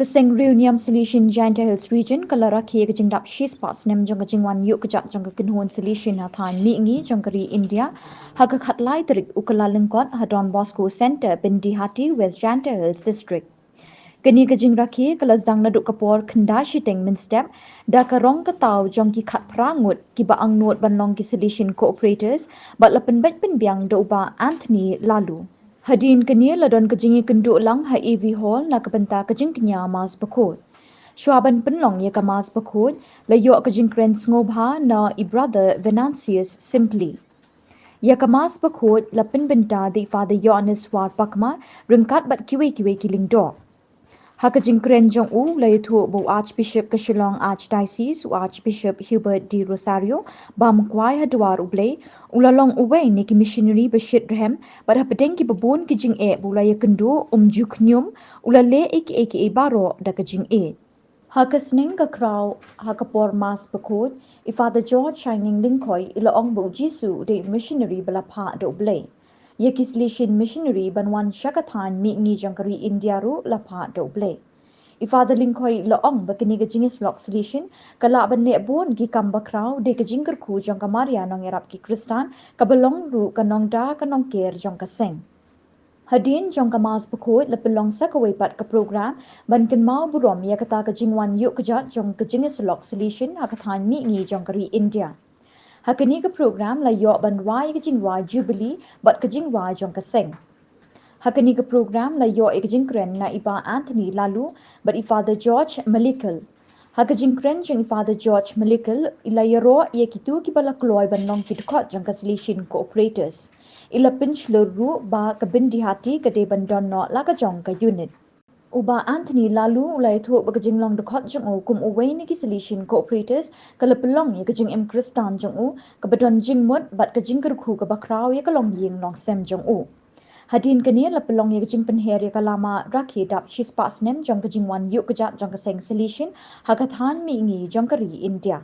Keseng Reunion Salesian JH Health Region kalau Rakhe ke jingdap shis pas nem jong ke jingwan iuhkjat jong ke kynhun Salesian hathan mi ngi jong keri India hak khatlai terik ukala lengkot hadon Bosco Center Bindi Hati West JH Health District. Kini ke jing Rakhe kalau sedang naduk kapor kenda shiteng min step da ka rong ka tau jong ki khat prangut ki ba ang nuot banlong ki Salesian cooperators bat lapen bet penbiang do uba Anthony lalu. Hadin kini ladon kejingi kenduk lang ha EV Hall na kebenta kejing kenya mas bekot. Shuaban penlong ya ka mas bekot la yok kejing kren ngobha na brother Venantius simply. Ya ka mas bekot la penbenta di Father Yohanes War Pakma ringkat bat kiwe kiling do. Ha kejing kren jong u la yuthu bo Archbishop ke Shillong Archdiocese u Archbishop Hubert D. Rosario ba mkwai hadwar ublay ulalong uway ni ki missionary Bashir Rahem pada pedeng ki babon ki jing e bula ya kendo juknyum ulale aka baro da ka jing e. Ha kasning ka kraw ha kapor mas bekot I Father George Shining Linkoi ila ong bo Jisu de missionary bala pa do ublay. Ye ki Salesian missionary banwan syakathan mi ngi jangkari India ru lapa do ble. I Father Linkoi loong bakini ke jingis lok Salesian kala ban le bon gi kamba kraw de ke jingker ku jangka Maria nong erap ki Kristan ka belong ru kanong da kanong ker jangka seng. Hadin jangka mas bekot le belong sakawai pat ke program ban ken mau burom ya kata ke jingwan iuhkjat jong ke jingis lok Salesian hakathan mi ngi jangkari India. Hakini ke program la yok ban rai ke jingwa jubilee bat ke jingwa jong ke seng. Hakini ke program la yok ke jingkren na iba Anthony lalu bat I Father George Malikal. Hak jingkren jong I Father George Malikal ila yaro ye kitu ki bala kloy ban long ki dekot jong ke Salesian cooperators. Ila pinch loru ba ke Bindi Hati ke de ban don no la ke jong ke unit. Uba Anthony lalu ulai thu bagajing long dekot jong u kum uway ni ki Salesian cooperators kala pelong ye kajing em Kristan jong u kabadon jing mut bat kajing kerku ka bakraw ye kalong ying long sem jong u. Hadin kani la pelong ye kajing penher ye kalama Rakhe dap shis pas nem jong kajing wan iuhkjat jong kaseng Salesian hakathan mi ngi jong kari India.